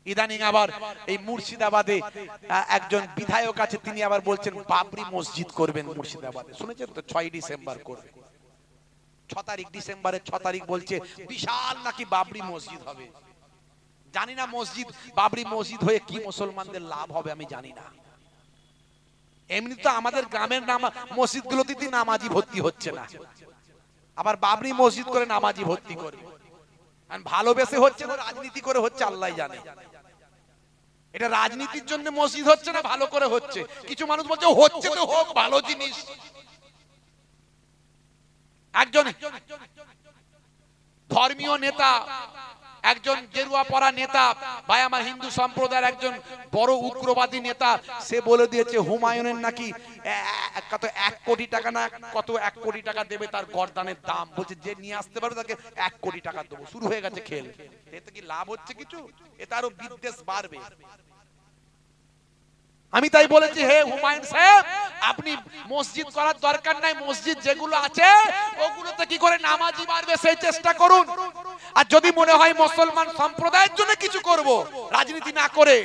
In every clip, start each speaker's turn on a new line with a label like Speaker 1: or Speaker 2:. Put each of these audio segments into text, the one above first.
Speaker 1: ইদানিং আবার এই মুর্শিদাবাদে একজন বিধায়ক আছে, তিনি আবার বলছেন বাবরি মসজিদ করবেন মুর্শিদাবাদে। শুনেছেন তো? 6 ডিসেম্বর করবে। 6 তারিখ, ডিসেম্বরের 6 তারিখ বলছে বিশাল নাকি বাবরি মসজিদ হবে। জানি না মসজিদ, বাবরি মসজিদ হয়ে কি মুসলমানদের লাভ হবে আমি জানি না। এমনি তো আমাদের গ্রামের মসজিদগুলোতে নামাজি ভর্তি হচ্ছে না, আবার বাবরি মসজিদ করে নামাজি ভর্তি করবে। আর ভালোবেসে হচ্ছে না, রাজনীতি করে হচ্ছে, আল্লাহ জানে। এটা রাজনীতির জন্য মসজিদ হচ্ছে না, ভালো করে হচ্ছে। কিছু মানুষ বলছে হচ্ছে তো হোক, ভালো জিনিস। একজন ধর্মীয় নেতা, একজন গেরুয়া পরা নেতা, ভাই আমার হিন্দু সম্প্রদায়ের একজন বড় উগ্রবাদী নেতা, সে বলে দিয়েছে হুমায়ুনের নাকি কত 1 কোটি টাকা না কত 1 কোটি টাকা দেবে তার গর্দানের দাম। বলছে যে নিয়ে আসতে পারবে তাকে 1 কোটি টাকা দেবো। শুরু হয়ে গেছে খেল। এতে কি লাভ হচ্ছে কিছু? এতে আরো বিদ্বেষ বাড়বে। আমি তাই বলেছি, হে হুমায়ুন সাহেব, আপনি মসজিদ করার দরকার নাই, মসজিদ যেগুলো আছে ওগুলোতে কি করে নামাজি বাড়বে সেই চেষ্টা করুন। আর যদি মনে হয় মুসলমান সম্প্রদায়ের জন্য কিছু করব, রাজনীতি না করে,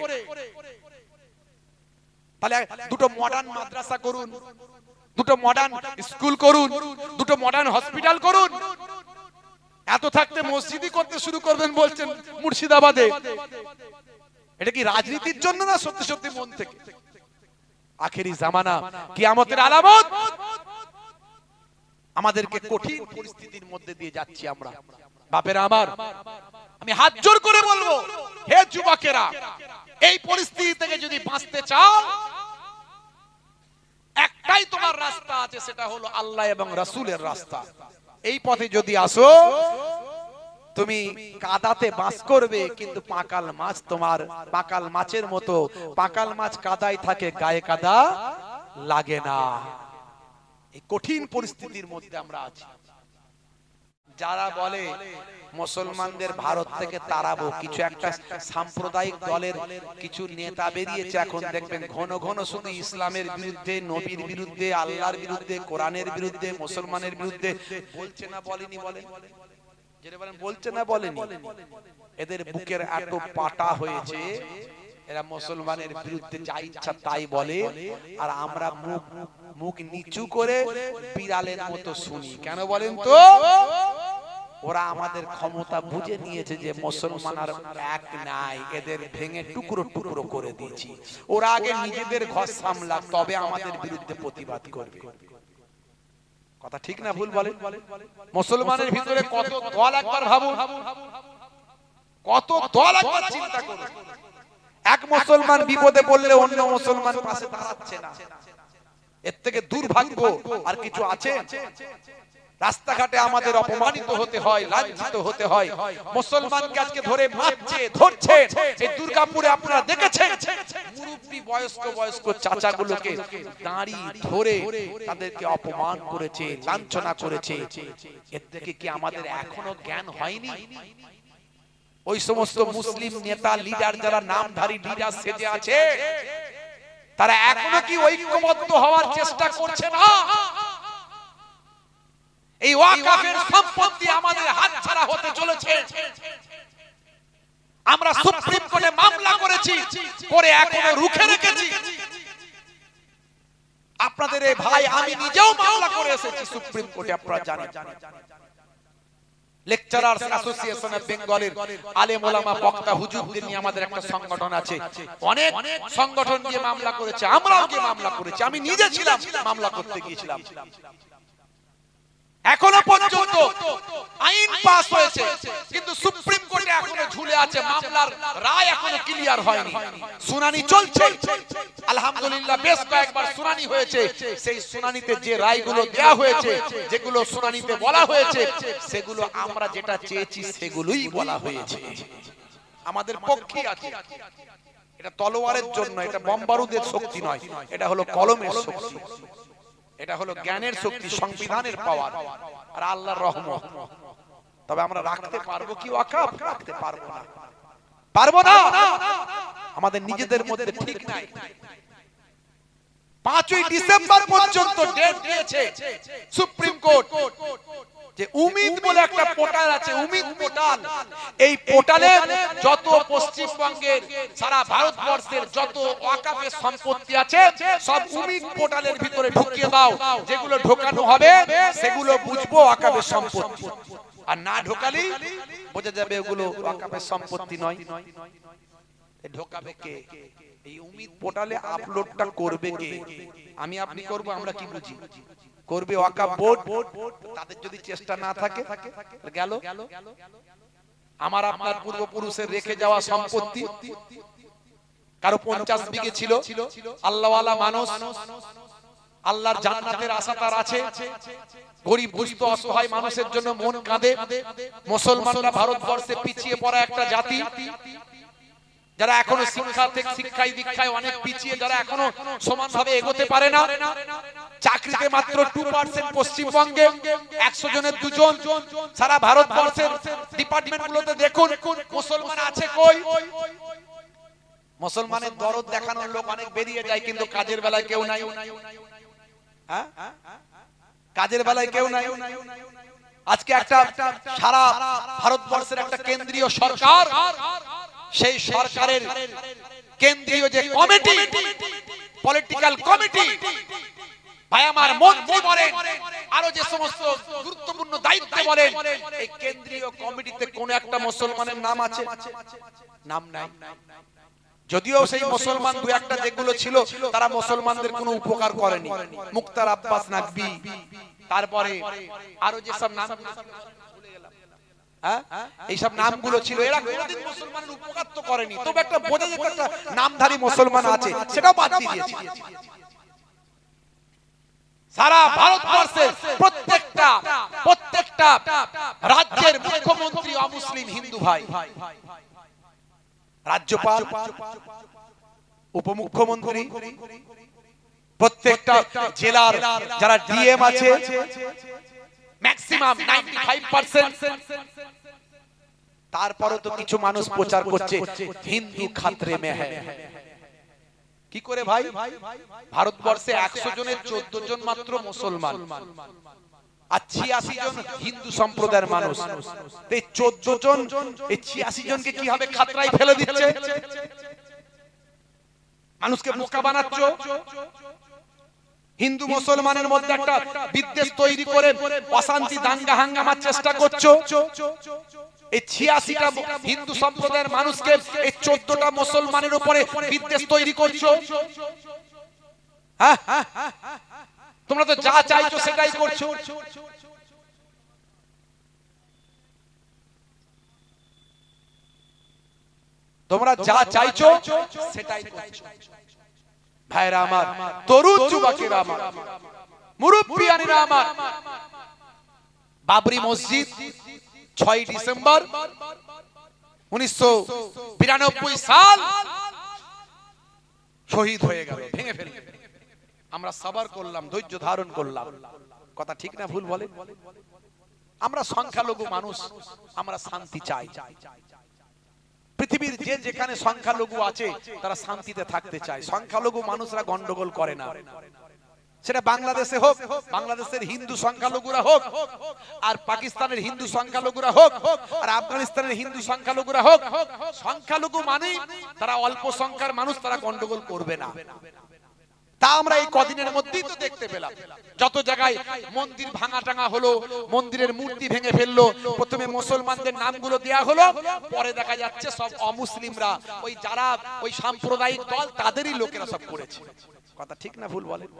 Speaker 1: তাহলে দুটো মডার্ন মাদ্রাসা করুন, দুটো মডার্ন স্কুল করুন, দুটো মডার্ন হসপিটাল করুন। এত থাকতে মসজিদই করতে শুরু করবেন বলছেন মুর্শিদাবাদে। এটা কি রাজনীতির জন্য না সত্যি সত্যি মন থেকে? আখেরি জামানা, কিয়ামতের আলামত। আমাদেরকে কঠিন পরিস্থিতির মধ্যে দিয়ে যাচ্ছি আমরা। বাপেরা আমার, আমি হাত জোর করে বলবো, হে যুবকেরা, এই পরিস্থিতি থেকে যদি বাঁচতে চাও, একটাই তোমার রাস্তা আছে, সেটা হলো আল্লাহ এবং রাসূলের রাস্তা। এই পথে যদি আসো, তুমি কাদাতে বাস করবে, কিন্তু পাকাল মাছ তোমার পাকাল মাছের মতো, পাকাল মাছ কাদায় থাকে, গায়ে কাদা লাগে না। এই কঠিন পরিস্থিতির মধ্যে আমরা আছি। যারা বলে মুসলমানদের ভারত থেকে তাড়াবো, কিছু একটা সাম্প্রদায়িক দলের কিছু নেতা বেরিয়েছে এখন, দেখবেন ঘন ঘন শুধু ইসলামের বিরুদ্ধে, নবীর বিরুদ্ধে, আল্লাহর বিরুদ্ধে, কোরআনের বিরুদ্ধে, মুসলমানের বিরুদ্ধে বলছে না বলেনি? বলেন, যেটা বলেন বলছে না বলেনি? এদের বুকের এত পাটা হয়েছে, এরা মুসলমানের বিরুদ্ধে যা ইচ্ছা তাই বলে, আর আমরা মুখ নিচু করে বিড়ালের মতো শুনি। কেন বলেন তো? ওরা আমাদের ক্ষমতা বুঝে নিয়েছে যে মুসলমান আর এক নাই, এদের ভেঙে টুকরো টুকরো করে দিয়েছি। ওরা আগে নিজেদের ঘর সামলাক, তবে আমাদের বিরুদ্ধে প্রতিবাদ করবে। কথা ঠিক না ভুল বলেন? মুসলমানের ভিতরে কত দল একবার ভাবুন, কত দল একবার চিন্তা করুন। এক মুসলমান বিপদে পড়লে অন্য মুসলমান পাশে দাঁড়াচ্ছে না। এর থেকে দুর্ভাগ্য আর কিছু আছে? রাস্তাঘাটে আমাদের অপমানিত হতে হয়, লাঞ্ছিত হতে হয়। মুসলমানকে আজকে ধরে মারছে, ধরছে। এই দুর্গাপুরে আপনারা দেখেছেন, মুরব্বি বয়স্ক চাচাগুলোকে দাঁড়ি ধরে তাদেরকে অপমান করেছে, লাঞ্ছনা করেছে। এর থেকে কি আমাদের এখনো জ্ঞান হয়নি? ওই সমস্ত মুসলিম নেতা, লিডার, যারা নামধারী লিডার সেজে আছে, তারা এখনো কি ঐক্যবদ্ধ হওয়ার চেষ্টা করছে না? এই ওয়াকাফের সম্পত্তি আমাদের হাতছাড়া হতে চলেছে। আমরা সুপ্রিম কোর্টে মামলা করেছি, করে এখনো রুখে রেখেছি। আপনাদের এই ভাই, আমি নিজেও মামলা করে এসেছি সুপ্রিম কোর্টে, আপনারা জানেন। লেকচারার্স অ্যাসোসিয়েশন অফ বেঙ্গলের আলেম ওলামা বক্তা হুজুরদের নিয়ে আমাদের একটা সংগঠন আছে। অনেক সংগঠন গিয়ে মামলা করেছে, আমরাও গিয়ে মামলা করেছি। আমি নিজে ছিলাম, মামলা করতে গিয়েছিলাম। এখনো পর্যন্ত আইন পাস হয়েছে, কিন্তু সুপ্রিম কোর্টে এখনো ঝুলে আছে। মামলার রায় এখনো ক্লিয়ার হয়নি, শুনানি চলছে। আলহামদুলিল্লাহ বেশ কয়েকবার শুনানি হয়েছে। সেই শুনানিতে যে রায়গুলো দেয়া হয়েছে, যেগুলো শুনানিতে বলা হয়েছে, সেগুলো আমরা যেটা চেয়েছি সেগুলোই বলা হয়েছে। আমাদের পক্ষে আছে। এটা তলোয়ারের জন্য, এটা বোমবারুদের শক্তি নয়, এটা হলো কলমের শক্তি, এটা হলো জ্ঞানের শক্তি, সংবিধানের পাওয়ার আর আল্লাহর রহমত। তবে আমরা রাখতে পারবো কি ওয়াকফ? রাখতে পারবো না, পারবো না। আমাদের নিজেদের মধ্যে ঠিক নাই। 5ই ডিসেম্বর পর্যন্ত ডেট দিয়েছে সুপ্রিম কোর্ট। যে উমিদ বলে একটা পোর্টাল আছে, উমিদ পোর্টাল। এই পোর্টালে যত পশ্চিমবঙ্গের সারা ভারতবর্ষের যত ওয়াকাফের সম্পত্তি আছে সব উমিদ পোর্টালের ভিতরে ঢুকিয়ে দাও। যেগুলো ঢোকানো হবে সেগুলো বুঝবো ওয়াকাফের সম্পত্তি, আর না ঢোকালি বোঝা যাবে ওগুলো ওয়াকাফের সম্পত্তি নয়। ঢোকাবে কে? এই উমিদ পোর্টালে আপলোডটা করবে কে? আমি আপনি করব? আমরা কি বুঝি? করবে ওয়াকাফ বোর্ড। তাদের যদি চেষ্টা না থাকে গেল আমার আপনার পূর্বপুরুষের রেখে যাওয়া সম্পত্তি। কারো 50 বিঘে ছিল, আল্লাহওয়ালা মানুষ, আল্লাহর জান্নাতের আশা তার আছে, গরিব দুস্থ অসহায় মানুষের জন্য মন কাঁদে। মুসলমানরা ভারতবর্ষে পিছিয়ে পড়া একটা জাতি, যারা এখনো শিক্ষায় দীক্ষায় অনেক পিছিয়ে, যারা এখনো সমানভাবে এগোতে পারে না। চাকরিতে মাত্র 2% পশ্চিমবঙ্গে, 100 জনের 2 জন। সারা ভারতবর্ষের ডিপার্টমেন্টগুলোতে দেখুন মুসলমান আছে কই? মুসলমানের দরদ দেখানোর লোক অনেক বেরিয়ে যায়, কিন্তু কাজের বেলায় কেউ নাই। হ্যাঁ, কাজের বেলায় কেউ নাই। আজকে একটা সারা ভারতবর্ষের একটা কেন্দ্রীয় সরকার, সেই সরকারের কেন্দ্রীয় যে কমিটি, পলিটিক্যাল কমিটি, ভাই আমার মন্ত্রী বলেন, আরো যে সমস্ত গুরুত্বপূর্ণ দায়িত্ব বলেন, এই কেন্দ্রীয় কমিটিতে কোন একটা মুসলমানের নাম আছে? নাম নাই। যদিও সেই মুসলমান দু একটা যেগুলো ছিল তারা মুসলমানদের কোনো উপকার করেনি। মুক্তার আব্বাস নাকবি, তারপরে আরো যে সব নাম এইসব নামগুলো ছিল, এরা কোনদিন মুসলমানের উপকার তো করেনি। তবে একটা বোঝা যেত একটা নামধারী মুসলমান আছে, সেটাও বাদ দিয়ে দিয়েছে। সারা ভারতবর্ষের প্রত্যেকটা রাজ্যের মুখ্যমন্ত্রী অমুসলিম হিন্দু ভাই, রাজ্যপাল, উপমুখ্যমন্ত্রী, প্রত্যেকটা জেলার যারা ডিএম আছে, ম্যাক্সিমাম 95%। তারপরও তো কিছু মানুষ প্রচার করছে হিন্দু খাতরে মে হ্যায়। কি করে ভাই? ভারতবর্ষে 100 জনের 14 জন মাত্র মুসলমান, আর 86 জন হিন্দু সম্প্রদায়ের মানুষ। এই 14 জন, এই 86 জনকে কিভাবে খাতরায় ফেলে দিচ্ছে? মানুষকে বোকা বানাচ্ছ। হিন্দু মুসলমানের মধ্যে একটা বিদ্বেষ তৈরি করে অশান্তি দাঙ্গা হাঙ্গামার চেষ্টা করছো। এই 86টা হিন্দু সম্প্রদায়ের মানুষকে এই 14টা মুসলমানের উপরে বিদ্বেষ তৈরি করছো। হ্যাঁ, তোমরা তো যা চাইছো সেটাই করছো। তোমরা যা চাইছো সেটাই করছো। ভাইরা আমার, তরুণ যুবকেরা আমার, মুরব্বিয়ানেরা আমার, বাবরি মসজিদ 6 ডিসেম্বর 1992 সাল শহীদ হয়ে গেল, ভেঙে ফেলল। আমরা সবার করলাম, ধৈর্য ধারণ করলাম। কথা ঠিক না ভুল বলেন? আমরা সংখ্যালঘু মানুষ, আমরা শান্তি চাই। পৃথিবীর যে যেখানে সংখ্যালঘু আছে তারা শান্তিতে থাকতে চায়। সংখ্যালঘু মানুষরা গন্ডগোল করে না। সেটা বাংলাদেশে হোক, বাংলাদেশের হিন্দু সংখ্যালঘুরা হোক, আর পাকিস্তানের হিন্দু সংখ্যালঘুরা হোক, আর আফগানিস্তানের হিন্দু সংখ্যালঘুরা হোক, সংখ্যালঘু মানে তারা অল্প সংখ্যার মানুষ, তারা গন্ডগোল করবে না। তা আমরা এই কদিনের মধ্যেই তো দেখতে পেলাম। যত জায়গায় মন্দির ভাঙা টাঙা হলো, মন্দিরের মূর্তি ভেঙে ফেললো, প্রথমে মুসলমানদের নামগুলো দেয়া হলো, পরে দেখা যাচ্ছে সব অমুসলিমরা, ওই যারা ওই সাম্প্রদায়িক দল তাদেরই লোকেরা সব করেছে। কথা ঠিক না ভুল বলেন?